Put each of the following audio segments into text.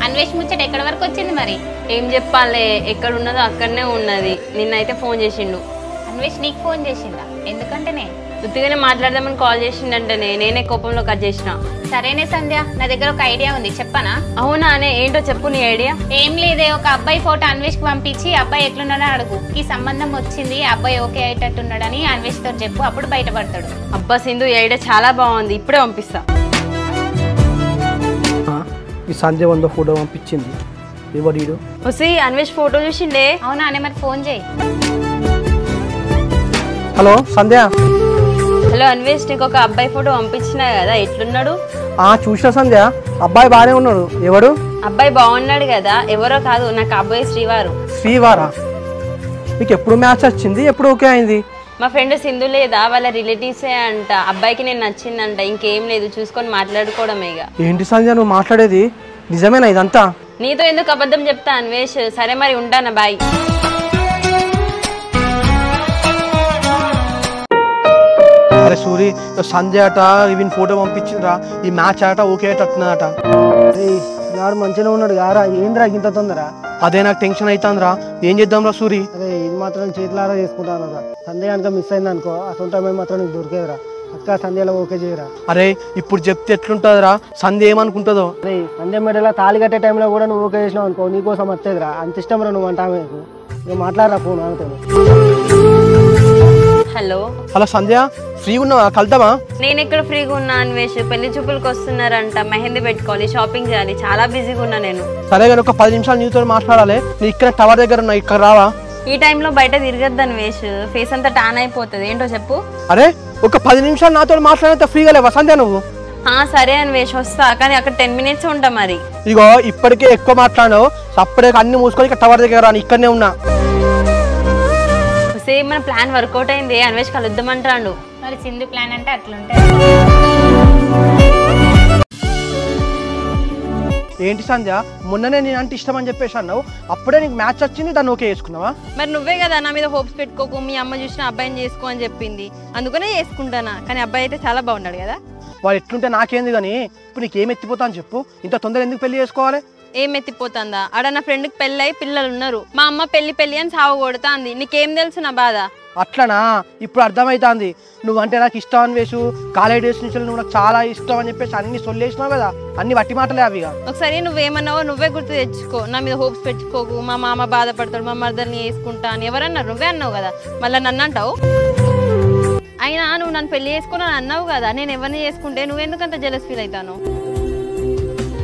అన్వేష్ ముచ్చట ఎక్కడి వరకు వచ్చింది మరి? ఏం చెప్పాలే, ఎక్కడ ఉన్నదో అక్కడనే ఉన్నది. నిన్నైతే ఫోన్ చేసిండు. అన్వేష్ నీకు ఫోన్ చేసిందా? ఎందుకంటేనే ఉత్తిగానే మాట్లాడదామని కాల్ చేసిండంటేనే నేనే కోపంలో కట్ చేసిన. సరేనే సంధ్య, నా దగ్గర ఒక ఐడియా ఉంది, చెప్పనా? అవునా అనే, ఏంటో చెప్పు నీ ఐడియా. ఏం లేదే, ఒక అబ్బాయి ఫోటో అన్వేష్ కి పంపించి అబ్బాయి ఎట్లున్నాడో అడుగు. ఈ సంబంధం వచ్చింది, అబ్బాయి ఓకే అయ్యేటట్టున్నాడని అన్వేష్ తో చెప్పు, అప్పుడు బయటపడతాడు. అబ్బా సింధు, ఈ ఐడియా చాలా బాగుంది, ఇప్పుడే పంపిస్తా. ఈ సంధ్య వంద ఫోటో పంపించింది. ఎవరు? వసి అన్వేష్ ఫోటో చూసిండే. అవునా అనే, మరి ఫోన్ చేయి. హలో సంధ్య. హలో అన్వేష్, నీకు ఒక అబ్బాయి ఫోటో పంపించినా కదా, ఎట్లున్నాడు? చూసిన సంధ్య, అబ్బాయి బాగానే ఉన్నాడు. ఎవడు? అబ్బాయి బాగున్నాడు కదా, ఎవరో కాదు, నాకు అబ్బాయి శ్రీవారు. శ్రీవారా? మీకు ఎప్పుడు మ్యాచ్ వచ్చింది, ఎప్పుడు ఓకే అయింది? మా ఫ్రెండ్ సింధు లేదా, వాళ్ళ రిలేటివ్సే అంట. అబ్బాయికి నేను నచ్చిందంట, ఇంకేం లేదు, చూసుకొని మాట్లాడుకోవడమే. ఏంటి సంధ్య నువ్వు మాట్లాడేది, నిజమేనా ఇదంతా? నీతో ఎందుకు అబద్ధం చెప్తా అన్వేష్. సరే మరి ఉంటానా, బాయ్. అరే సూరి, సంధ్య అట ఈవిన్ ఫోటో పంపించిందిరా, ఈ మ్యాచ్ ఆట ఓకే అట్టున్నదట. గారు మంచిగా ఉన్నాడు గారా, ఏంద్రా ఇంత తొందర? అదే నాకు టెన్షన్ అవుతుందిరా, ఏం చేద్దాం రా సూరి? అదే ఇది మాత్రం చేతులారా చేసుకుంటాను రా. సంధ్య కనుక మిస్ అయింది అనుకో, అసలు టైం మాత్రం నీకు దొరికేదిరా. అక్క సంధ్యలో ఓకే చేయరా. అరే ఇప్పుడు చెప్తే ఎట్లుంటుందిరా, సంధ్య ఏమనుకుంటుందో. అరే సంధ్య మెడలో తాళి కట్టే టైంలో కూడా నువ్వు ఓకే చేసినావు అనుకో, నీకోసం వచ్చేదిరా. అంత ఇష్టం రా నువ్వు అంటావు. నువ్వు మాట్లాడరా ఫోన్ ఆమెతో. హలో హలో సంధ్య, ఫ్రీ ఉన్నావా, కలుద్దామా? నేను ఎక్కడ ఫ్రీగా ఉన్నా అన్వేష్, పెళ్లి చూపులకు వస్తున్నారంట, మెహందీ పెట్టుకోవాలి, షాపింగ్ చేయాలి, చాలా బిజీగా ఉన్నా నేను. సరే కానీ ఒక 10 నిమిషాలు నీతో మాట్లాడాలి. నీ ఇక్కడ టవర్ దగ్గర ఉన్నా, ఇక్కడ రావా? ఈ టైంలో బయట తిరగద్దు అన్వేష్, ఫేస్ అంతా టాన్ అయిపోతుంది. ఏంటో చెప్పు. అరే ఒక 10 నిమిషాలు నాతో మాట్లాడితే ఫ్రీగా లేవా సంధ్య నువ్వు? సరే అన్వేష్, వస్తా, కానీ అక్కడ 10 మినిట్స్ ఉంటా మరి. ఇగో ఇప్పటికే ఎక్కువ మాట్లాడావు, సపరేట్ అన్ని మూసుకొని ఇక్కడ టవర్ దగ్గర రా, ఇక్కడనే ఉన్నా. సేమ్ మన ప్లాన్ వర్కౌట్ అయింది, అన్వేష్ కలుద్దామంటాడు. మరి సింధు ప్లాన్ అంటే అట్లుంటే. ఏంటి సంధ్య, మొన్ననే నేను అంటే ఇష్టం అని చెప్పేసి అన్నావు, అప్పుడే నీకు మ్యాచ్ వచ్చింది, దాన్ని ఓకే చేసుకున్నావా? మరి నువ్వే కదా నా మీద హోప్స్ పెట్టుకోకు, మీ అమ్మ చూసిన అబ్బాయిని చేసుకో అని చెప్పింది, అందుకనే చేసుకుంటానా. కానీ అబ్బాయి అయితే చాలా బాగున్నాడు కదా. వాడు ఎట్లుంటే నాకేంది, కానీ ఇప్పుడు నీకేం ఎత్తిపోతా అని చెప్పు. ఇంత తొందరగా ఎందుకు పెళ్లి చేసుకోవాలి? ఏం ఎత్తిపోతుందా, ఆడ నా ఫ్రెండ్కి పెళ్ళి అయి పిల్లలు ఉన్నారు, మా అమ్మ పెళ్లి అని సాగు కొడుతుంది. నీకేం తెలుసు నా బాధ? అట్లనా, ఇప్పుడు అర్థమవుతుంది. నువ్వంటే నాకు ఇష్టం అన్వేషు, కాలేజ్ డేస్ నుంచి నువ్వు నాకు చాలా ఇష్టం అని చెప్పేసి అన్ని సొల్లేసినావు కదా, అన్ని వట్టి మాటలే అవిగా. ఒకసారి నువ్వేమన్నావో నువ్వే గుర్తు తెచ్చుకో. నా మీద హోప్స్ పెట్టుకోకు, మా మామ బాధపడతాడు, మా మరదల్ని వేసుకుంటా అని ఎవరన్నారు? నువ్వే అన్నావు కదా, మళ్ళీ నన్ను అంటావు. అయినా నువ్వు నన్ను పెళ్లి చేసుకున్నాను అన్నావు కదా, నేను ఎవరిని చేసుకుంటే నువ్వెందుకంత జెలస్ ఫీల్ అవుతాను?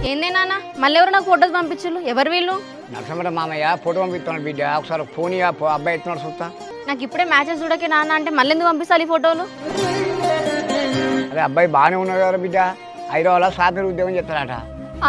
ఏందే నాన్న, మళ్ళీ ఎవరు నాకు ఫోటోస్ పంపించు? ఎవరు వీళ్ళు? నరసింహ మామయ్య ఫోటో పంపిస్తున్నాడు బిడ్డ, ఒకసారి ఫోన్ అబ్బాయి ఎత్తున్నాడు చూస్తా. నాకు ఇప్పుడే మ్యాచెస్ చూడకే నాన్న అంటే మళ్ళీ ఎందుకు పంపిస్తాను ఈ ఫోటోలు? అదే అబ్బాయి బాగానే ఉన్నాడు కదా బిడ్డ, హైదరాబాద్లో సాఫ్ట్వేర్ ఉద్యోగం చేస్తాడట.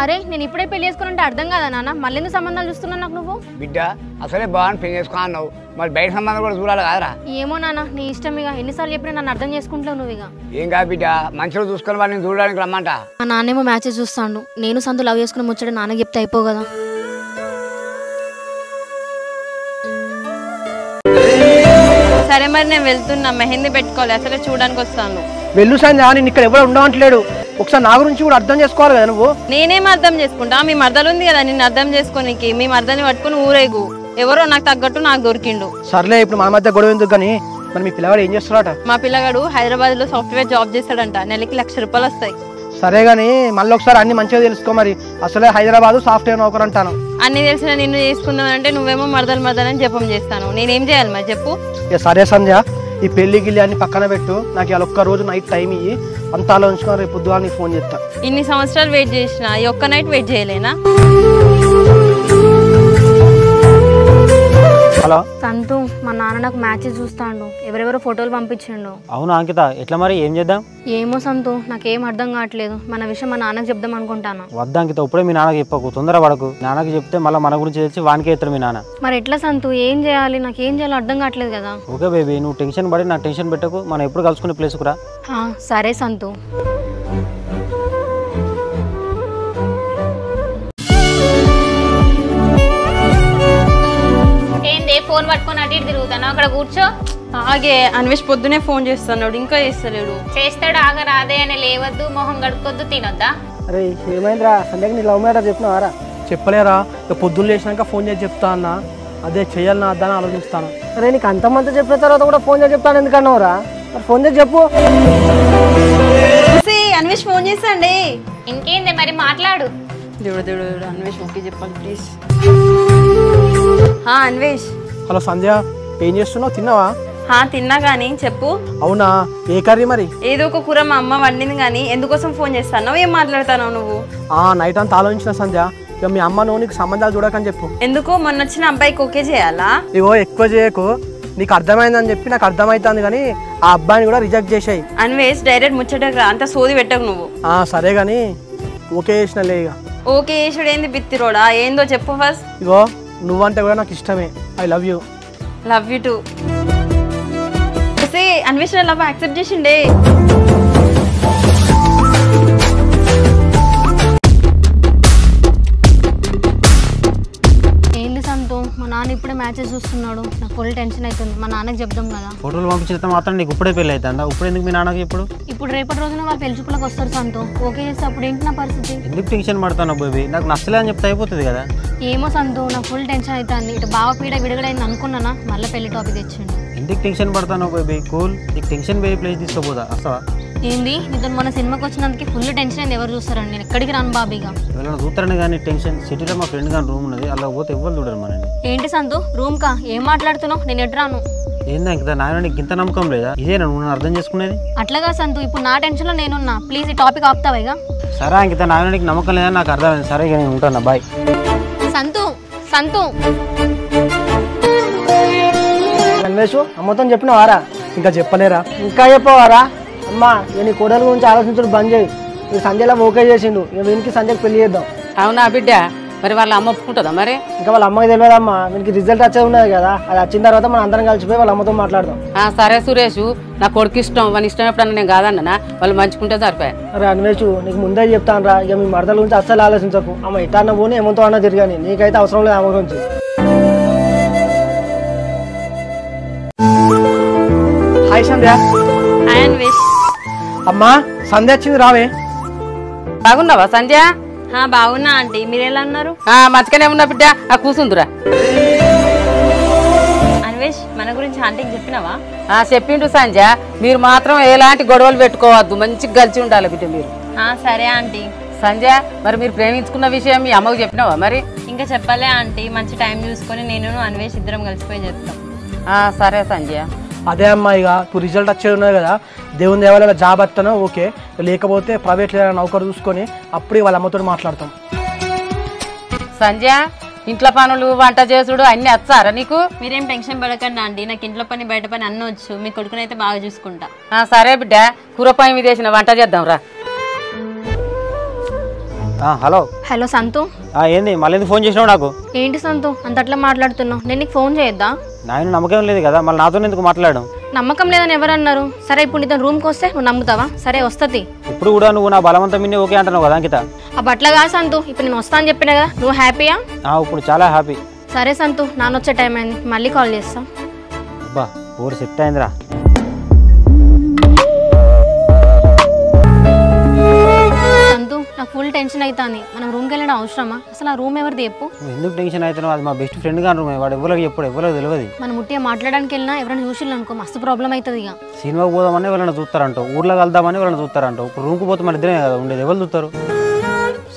అరే నేను ఇప్పుడే పెళ్లి చేసుకుని అర్థం కదా నాన్న, మళ్ళీ ఎందుకు సంబంధాలు చూస్తున్నావు నాకు నువ్వు? బిడ్డ అసలే బాగానే పెళ్లి చేసుకో అన్నావు, మరి బయట సంబంధం కూడా చూడాలి కదరా. ఏమో నాన్న, నీ ఇష్టం. ఇక ఎన్నిసార్లు చెప్పినా నన్ను అర్థం చేసుకుంటావు నువ్వు. ఇక ఏం కాదు బిడ్డ, మంచిగా చూసుకొని వాళ్ళని చూడడానికి రమ్మంట. మా నాన్నేమో మ్యాచెస్ చూస్తాడు, నేను సంతు లవ్ చేసుకుని ముచ్చట నాన్నకి చెప్తే అయిపో కదా. సరే మరి నేను వెళ్తున్నా, మెహందీ పెట్టుకోవాలి, అసలే చూడడానికి వస్తాను. వెళ్ళు సంధ్య, నేను ఇక్కడ ఎవరు ఉండవట్లేడు, ఒకసారి నా గురించి కూడా అర్థం చేసుకోవాలి కదా నువ్వు. నేనేం అర్థం చేసుకుంటా, మీ మరదలు ఉంది కదా నిన్ను అర్థం చేసుకోనికి. మీ మరదల్ని పట్టుకుని ఊరేగు, ఎవరో నాకు తగ్గట్టు నాకు దొరికిండు. సర్లే ఇప్పుడు మా మధ్య గొడవ ఎందుకు, కానీ మరి మీ పిల్లవాడు ఏం చేస్తున్నాడట? మా పిల్లగాడు హైదరాబాద్ లో సాఫ్ట్వేర్ జాబ్ చేస్తాడంట, నెలకి 1,00,000 రూపాయలు వస్తాయి. సరే గానీ మళ్ళీ ఒకసారి అన్ని మంచిగా తెలుసుకో. మరి అసలే హైదరాబాద్ సాఫ్ట్వేర్ నౌకరు అంటాను. అన్ని తెలిసిన నిన్ను చేసుకున్నానంటే నువ్వేమో మరదలు అని జపం చేస్తాను. నేనేం చేయాలి మరి చెప్పు? సరే సంధ్య, ఈ పెళ్లి గిల్లి అన్ని పక్కన పెట్టు, నాకు ఇలా ఒక్క రోజు నైట్ టైం ఇయ్యి, అంతా ఆలోచించుకొని రేపు పొద్దుగా నీకు ఫోన్ చేస్తా. ఇన్ని సంవత్సరాలు వెయిట్ చేసిన, ఈ ఒక్క నైట్ వెయిట్ చేయలేనా? హలో సంతు, మా నాన్న నాకు మ్యాచెస్ చూస్తాడు, ఎవరెవరో ఫోటోలు పంపించిండు. అవును అంకిత, ఎట్లా మరి ఏం చేద్దాం? ఏమో సంతు, నాకేం అర్థం కావట్లేదు. మన విషయం మా నాన్నకి చెప్దాం అనుకుంటాను. వద్దా అంకిత, ఇప్పుడే మీ నాన్నకి చెప్పకు, తొందర పడకు. నాన్నకి చెప్తే మళ్ళీ మన గురించి తెలిసి వానికే ఎత్తాడు మీ నాన్న. మరి ఎట్లా సంతు, ఏం చేయాలి? నాకేం చేయాలో అర్థం కావట్లేదు కదా. ఓకే బేబీ, నువ్వు టెన్షన్ పడి నాకు టెన్షన్ పెట్టకు, మనం ఎప్పుడు కలుసుకునే ప్లేస్కు రా. సరే సంతు. ఫోన్ పట్టుకొని అటు ఇటు తిరుగుతాను, అక్కడ కూర్చో. ఆగే, అన్వేష్ పొద్దునే ఫోన్ చేస్తున్నాడు, ఇంకా చేస్తలేడు. చేస్తాడు, ఆగ రాదే అని లేవద్దు, మొహం గడుకొద్దు, తినొద్దా? అరే ఏమైందిరా, సంధ్యకి నీ లవ్ మ్యాటర్ చెప్పినావారా? చెప్పలేరా ఇక పొద్దున్న లేచినాక ఫోన్ చేసి చెప్తా అన్న అదే చెయ్యాలన్నా అద్దని ఆలోచిస్తాను. అరే నీకు అంతమంది చెప్పిన తర్వాత కూడా ఫోన్ చేసి చెప్తాను ఎందుకన్నావురా? మరి ఫోన్ చేసి చెప్పు. అన్వేష్ ఫోన్ చేసండి. ఇంకేంది మరి మాట్లాడు. దేవుడు అన్వేష్ ఓకే చెప్పాలి ప్లీజ్. అన్వేష్. హలో సంధ్య, ఏం చేస్తున్నావు? తిన్నావా? తిన్నా కానీ చెప్పు. అవునా, ఏ కర్రీ మరి? ఏదో ఒక కూర మా అమ్మ వండింది కానీ ఎందుకోసం ఫోన్ చేస్తాను? ఏం మాట్లాడతావు నువ్వు? నైట్ అంతా ఆలోచించిన సంధ్య, ఇక మీ అమ్మ నువ్వు నీకు సంబంధాలు చూడకని చెప్పు. ఎందుకు? మొన్న వచ్చిన అబ్బాయికి ఓకే చేయాలా? ఇగో ఎక్కువ చేయకు, నీకు అర్థమైందని చెప్పి నాకు అర్థమవుతుంది కానీ ఆ అబ్బాయిని కూడా రిజెక్ట్ చేసాయి. అన్వేష్ డైరెక్ట్ ముచ్చటకు రా, అంత సోది పెట్టకు నువ్వు. సరే కానీ ఓకే చేసినలే. ఇక ఓకే చేసుడు ఏంది బిత్తిరోడా? ఏందో చెప్పు ఫస్ట్. ఇగో నువ్వంటే కూడా నాకు ఇష్టమే. I love you. Love you too. Anvesh love accept చేసిండే. ఏంది సంతో, మా నాన్న ఇప్పుడే మ్యాచెస్ చూస్తున్నాడు, నాకు ఫుల్ టెన్షన్ అవుతుంది. మా నాన్నకి చెప్దాం కదా. ఫోటోలు పంపించిన మాత్రం నీకు ఇప్పుడే పెళ్ళి అవుతుందా? ఇప్పుడు ఎందుకు మీ నాన్నకి? ఇప్పుడు రేపటి రోజున వాళ్ళు పెళ్లి చూపులకు వస్తారు సంతో. ఓకే చేస్తే అప్పుడు ఏంటి నా పరిస్థితి? ఎందుకు టెన్షన్ పడతాను బేబీ? నాకు నచ్చలే అని చెప్తే అయిపోతుంది కదా. ఏమో సంతో, నాకు ఫుల్ టెన్షన్ అవుతుంది. ఇటు బావ పీడ విడగడైంది అనుకున్నానా, మళ్ళీ పెళ్లి టాపిక్ తెచ్చిండు. ఎందుకు టెన్షన్ పడతాను బేబీ? కూల్. నీకు టెన్షన్ బేబీ ప్లేస్ తీసుకోపోదా? వస్తావా? ఏంది నీతో మొన్న సినిమాకి వచ్చినందుకు ఫుల్ టెన్షన్ అయింది. ఎవరు చూస్తారండి? నేను ఎక్కడికి రాను బాబీగా. ఎవరైనా చూస్తారని కానీ టెన్షన్. సిటీలో మా ఫ్రెండ్ కానీ రూమ్ ఉన్నది, అలా పోతే ఎవ్వరు చూడరు మనని. ఏంటి సంతో రూమ్ కా? ఏం మాట్లాడుతున్నావు? నేను ఎటు రాను. ఏందా ఇంత నాయన నీకు ఇంత నమ్మకం లేదా? ఇదే నువ్వు అర్థం చేసుకునేది. అట్లాగా సంతు, ఇప్పుడు నా టెన్షన్లో నేనున్నా. ప్లీజ్ ఈ టాపిక్ ఆపుతావా ఇక? సరే అంకిత, నాయన నీకు నమ్మకం లేదని నాకు అర్థమైంది. సరే ఇక నేను ఉంటాను. బాయ్. సంతు సంతు. అన్వేష్ అమ్మతో చెప్పినవారా? ఇంకా చెప్పలేరా? ఇంకా చెప్పవారా? అమ్మా ఇక నీ కోడల గురించి ఆలోచించడం బంద్ చేయి. ఈ సంజయ్లా ఓకే చేసిండు, ఇక వీనికి సంజయ్కి పెళ్లి చేద్దాం. అవునా బిడ్డ? మరి వాళ్ళ అమ్మ ఒప్పుకుంటుందా మరి? ఇంకా వాళ్ళ అమ్మకి తెలియదమ్మా, వీనికి రిజల్ట్ వచ్చేది ఉన్నది కదా, అది వచ్చిన తర్వాత మనం అందరం కలిసిపోయి వాళ్ళ అమ్మతో మాట్లాడదాం. సరే సురేష్, నా కొడుకు ఇష్టం, వాళ్ళ ఇష్టం ఎప్పుడన్నా నేను కాదన్నా, వాళ్ళు మంచుకుంటే సరిపోయా. అరే అన్వేష్ నీకు ముందే చెప్తాను రా, ఇక మీ మరదల గురించి అస్సలు ఆలోచించకు. అమ్మ ఇట్లా పోనీ ఏమంతో అన్నా తిరిగాని, నీకైతే అవసరం లేదు ఆమె గురించి. హాయ్ సంధ్య. హాయ్ అన్వేష్. అమ్మా సంధ్య వచ్చింది, రావే. బాగున్నావా సంధ్య? బాగున్నా ఆంటీ, మీరు ఎలా ఉన్నారు? మంచిగానే ఉన్నా బిడ్డ. కూసుందిరా. అన్వేష్ మన గురించి ఆంటీకి చెప్పినావా? చెప్పిండు సంధ్య, మీరు మాత్రం ఎలాంటి గొడవలు పెట్టుకోవద్దు, మంచిగా కలిసి ఉండాలి బిడ్డ మీరు. సరే ఆంటీ. సంధ్య మరి మీరు ప్రేమించుకున్న విషయం మీ అమ్మకు చెప్పినావా మరి? ఇంకా చెప్పలే ఆంటీ, మంచి టైం చూసుకొని నేను అన్వేష్ ఇద్దరం కలిసిపోయి చెప్తాం. సరే సంధ్య. అదే అమ్మా, ఇక ఇప్పుడు రిజల్ట్ వచ్చేది ఉన్నది కదా, దేవుని దేవాల జాబ్ వస్తానో ఓకే, లేకపోతే ప్రైవేట్ లేదా నౌకరు చూసుకొని అప్పుడు వాళ్ళ అమ్మతో మాట్లాడతాం. సంధ్య ఇంట్లో పనులు వంట చేసుడు అన్ని వచ్చారా నీకు? మీరేం టెన్షన్ పడకండి ఆంటీ, నాకు ఇంట్లో పని బయట పని అన్నీ వచ్చు. మీ కొడుకునైతే బాగా చూసుకుంటా. సరే బిడ్డ, కూరపాయ మీద వేసిన వంట చేద్దాం రా. హలో. హలో సంతు. ఏంది మళ్ళీ ఎందుకు ఫోన్ చేసినావు నాకు? ఏంటి సంతు అంతట్లా మాట్లాడుతున్నావు? నేను నీకు ఫోన్ చేయొద్దా? నాయన నమ్మకం లేదు కదా, మళ్ళీ నాతో ఎందుకు మాట్లాడడం? నమ్మకం లేదని ఎవరన్నారు? సరే ఇప్పుడు నీతో రూమ్కి వస్తే నువ్వు నమ్ముతావా? సరే వస్తుంది. ఇప్పుడు కూడా నువ్వు నా బలవంతం మిన్ని ఓకే అంటున్నావు కదా అంకిత? అట్లా కాదు సంతు, ఇప్పుడు నేను వస్తా అని చెప్పినా కదా, నువ్వు హ్యాపీయా? ఇప్పుడు చాలా హ్యాపీ. సరే సంతు, నాన్న వచ్చే టైం అయింది, మళ్ళీ కాల్ చేస్తా. అబ్బా ఊరు సెట్ అయిందిరా. సంతు నాకు ఫుల్ టెన్షన్ అవుతుంది. మనం రూమ్కి వెళ్ళడం అవసరమా? అసలు ఆ రూమ్ ఎవరిది చెప్పు? ఎందుకు టెన్షన్ అవుతున్నావు? అది మా బెస్ట్ ఫ్రెండ్ గాని రూమ్. వాడు ఎవరికి ఎప్పుడు ఎవరికి తెలియదు. మనం ముట్టిగా మాట్లాడడానికి వెళ్ళినా ఎవరైనా చూసిల్లు అనుకో మస్తు ప్రాబ్లం అవుతుంది. ఇక సినిమాకి పోదామని వాళ్ళని చూస్తారంటావు, ఊర్లో కలుద్దామని వాళ్ళని చూస్తారంటావు. ఇప్పుడు రూమ్కి పోతే మన ఇద్దరే కదా ఉండేది, ఎవరు చూస్తారు?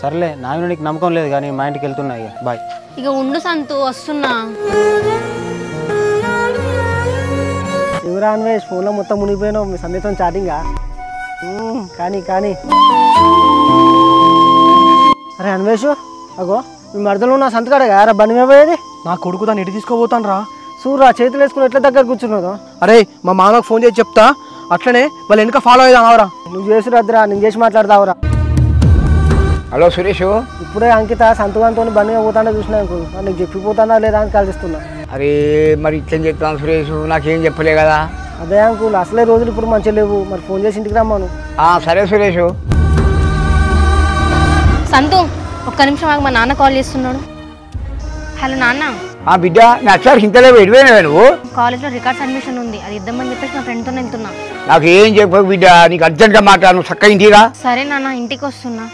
సర్లే, నాకు నీకు నమ్మకం లేదు కానీ మా ఇంటికి వెళ్తున్నా. ఇక బాయ్. ఇక ఉండు సంతు, వస్తున్నా. ఎవరా అన్వేష్ ఫోన్లో మొత్తం మునిగిపోయినావు, మీ సందేశం చాటింగా? కానీ కానీ అరే అన్వేష్, అగో మీ మరదలు నా సంతకాడ కదా బండి మీద పోయేది. నా కొడుకు దాన్ని ఎటు తీసుకోబోతాను రా. చూడరా చేతులు వేసుకుని ఎట్లా దగ్గర కూర్చున్నావు? అరే మా మామకు ఫోన్ చేసి చెప్తా, అట్లనే వాళ్ళు వెనక ఫాలో అవుదాం. నువ్వు చేసి రద్దురా, నేను చేసి మాట్లాడతావురా. హలో సురేష్. ఇప్పుడే అంకిత సంతకాంతో బండి మీద పోతానే చూసినా, నీకు చెప్పిపోతానా లేదా అని కలిసిస్తున్నా. అరే మరి ఇట్లని చెప్తాను సురేష్, నాకేం చెప్పలే కదా. అదే అంకుల్, అసలే రోజులు ఇప్పుడు మంచిగా లేవు, మరి ఫోన్ చేసి ఇంటికి రమ్మాను. సరే సురేష్. సంతు ఒక్క నిమిషం ఆగు, మా నాన్న కాల్ చేస్తున్నాడు. హలో నాన్న. బిడ్డ నచ్చారు ఇంతలేవు, ఎడిపోయినావే నువ్వు? కాలేజ్లో రికార్డ్స్ అడ్మిషన్ ఉంది, అది ఇద్దామని చెప్పేసి మా ఫ్రెండ్తో వెళ్తున్నా. నాకు ఏం చెప్పకు బిడ్డ, నీకు అర్జెంట్గా మాట్లాడు, చక్కగా ఇంటిరా. సరే నాన్న, ఇంటికి వస్తున్నా.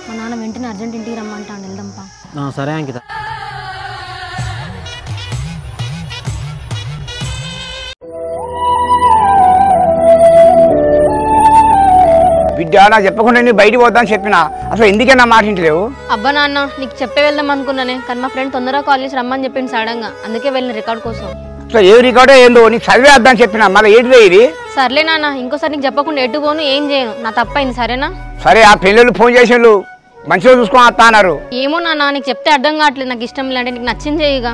మా మా నాన్న వెంటనే అర్జెంట్ ఇంటికి రమ్మంటాను, వెళ్దాంపా. సరే అంకిత. బిడ్డ నాకు చెప్పకుండా నేను బయటికి పోతాను చెప్పిన, అసలు ఎందుకన్నా మాట ఇంటలేవు? అబ్బా నాన్న నీకు చెప్పే వెళ్దాం అనుకున్నానే, కానీ మా ఫ్రెండ్ తొందరగా కాల్ చేసి రమ్మని చెప్పింది సడన్ గా, అందుకే వెళ్ళిన రికార్డ్ కోసం. అసలు ఏ రికార్డో ఏందో నీకు చదివేద్దాం చెప్పిన, మళ్ళీ ఏంటిదే ఇది? సర్లే నాన్న, ఇంకోసారి నీకు చెప్పకుండా ఎటు పోను, ఏం చేయను, నా తప్పైంది సరేనా? సరే ఆ పిల్లలు ఫోన్ చేసేళ్ళు మంచిగా చూసుకొని వస్తా అన్నారు. ఏమో నాన్న నీకు చెప్తే అర్థం కావట్లేదు, నాకు ఇష్టం లేదంటే నీకు నచ్చింది చేయగా.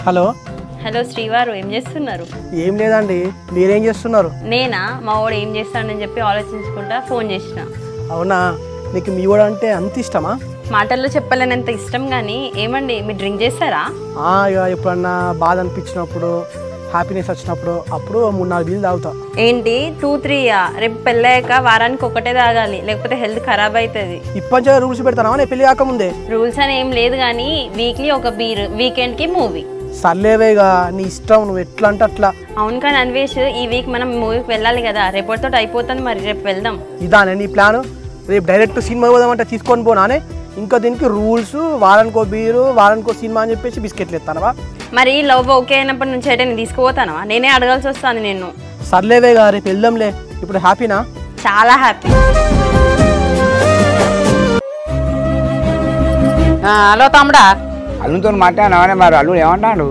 హలో హలో శ్రీవారు, ఏం చేస్తున్నారు? ఏం లేదండి, మీరేం చేస్తున్నారు? నేనా, మా వాడు ఏం చేస్తాడని చెప్పి ఆలోచించుకుంటా ఫోన్ చేసిన. అవునా, నీకు మీ వాడు అంటే అంత ఇష్టమా? మాటల్లో చెప్పలేనంత ఇష్టం. కానీ ఏమండి మీరు డ్రింక్ చేస్తారా? ఇక ఎప్పుడన్నా బాధ అనిపించినప్పుడు, హ్యాపీనెస్ వచ్చినప్పుడు అప్పుడు 3-4 బిల్లు తాగుతా. ఏంటి 2-3? రేపు పెళ్ళాక వారానికి ఒకటే తాగాలి, లేకపోతే హెల్త్ ఖరాబ్ అవుతుంది. ఇప్పటి రూల్స్ పెడతానా నేను పెళ్లి కాకముందే? రూల్స్ అని ఏం లేదు, కానీ వీక్లీ ఒక బీర్, వీకెండ్కి మూవీ. సర్లేవేగా, నీ ఇష్టం, నువ్వు ఎట్లా అంటే అట్లా. అవును కానీ అన్వేష్, ఈ వీక్ మనం మూవీకి వెళ్ళాలి కదా, రేపటితో అయిపోతుంది, మరి రేపు వెళ్దాం. ఇదానే నీ ప్లాను? రేపు డైరెక్ట్ సినిమా పోదామంటే తీసుకొని పోనానే? ఇంకా దీనికి రూల్స్, వారానికో బీరు, వారానికో సినిమా అని చెప్పేసి బిస్కెట్లు ఎత్తానవా? మరి లవ్ ఓకే అయినప్పటి నుంచి అయితే నేను తీసుకుపోతానవా? నేనే అడగాల్సి వస్తాను నిన్ను. సర్లేవేగా, రేపు వెళ్దాంలే. ఇప్పుడు హ్యాపీనా? చాలా హ్యాపీ. హలో తమ్ముడా, అల్లుతో మాట్లాడినావనే, మరి అల్లుడు ఏమంటాడు?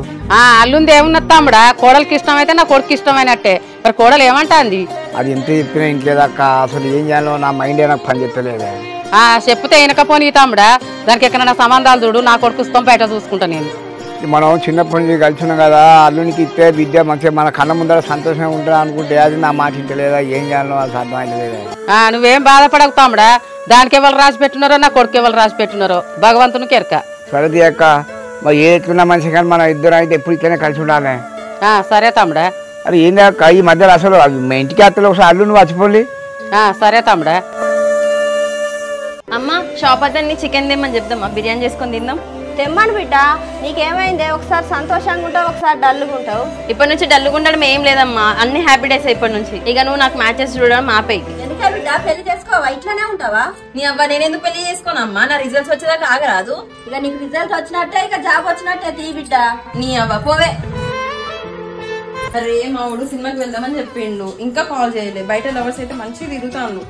అల్లుంది ఏమున్నది తమ్ముడా, కోడలికి ఇష్టమైతే నా కొడుకు ఇష్టమైనట్టే. మరి కోడలు ఏమంటాంది? అది ఎంత చెప్పినా ఇంట్లేదక్క, అసలు ఏం చేయాలో నా మైండ్ నాకు పని చెప్పలేదే. చెప్తే వెనకపోని తమ్ముడా, దానికి ఎక్కడైనా సంబంధాలు చూడు, నా కొడుకు ఇష్టం బయట చూసుకుంటా నేను. మనం చిన్నప్పటి నుంచి కలిసినాం కదా, అల్లునికి ఇస్తే విద్య మంచిగా మన కళ్ళ ముందర సంతోషంగా ఉంటుంది అనుకుంటే అది నా మాట ఇంటలేదా, ఏం చేయాలో అసలు అర్థమైతలేదా? నువ్వేం బాధపడకు తమ్ముడా, దానికి ఎవరు రాసి పెట్టున్నారో నా కొడుకు ఎవరు రాసి పెట్టున్నారో భగవంతునికి ఎరక. సరది అక్క, మరి ఏ ఎట్లున్నా మంచి కానీ మనం ఇద్దరం అయితే ఎప్పుడు ఇట్లనే కలిసి ఉండాలి. సరే తమ్ముడా. అరే ఏంది అక్క ఈ మధ్యలో అసలు మా ఇంటికి అత్తలో ఒకసారి అల్లు నువ్వు వచ్చిపోలి. సరే తమ్ముడా. అమ్మ షాప్ అతన్ని చికెన్ తెమ్మని చెప్దామా, బిర్యానీ చేసుకొని తిందాం. తెమ్మను బిడ్డ, నీకేమైందే? ఒకసారి సంతోషంగా ఉంటావు, ఒకసారి డల్లుగా ఉంటావు. ఇప్పటి నుంచి డల్లుగా ఉండడం ఏం లేదమ్మా, అన్ని హ్యాపీ డేస్ ఇప్పటి నుంచి. ఇక నువ్వు నాకు మ్యాచెస్ చూడడం ఆపేయి. ఎందుకే బిడ్డ, పెళ్లి చేసుకోవా? ఇట్లానే ఉంటావా? నీ అవ్వ నేనెందుకు పెళ్లి చేసుకోనమ్మా, నా రిజల్ట్స్ వచ్చేదాకా ఆగరాదు. ఇక నీకు రిజల్ట్ వచ్చినట్టే, ఇక జాబ్ వచ్చినట్టే తీ బిడ్డ. నీ అవ్వ పోవే. అరే మావుడు సినిమాకి వెళ్దామని చెప్పిండు, ఇంకా కాల్ చేయలే. బయట లవర్స్ అయితే మంచిగా తిరుగుతాను.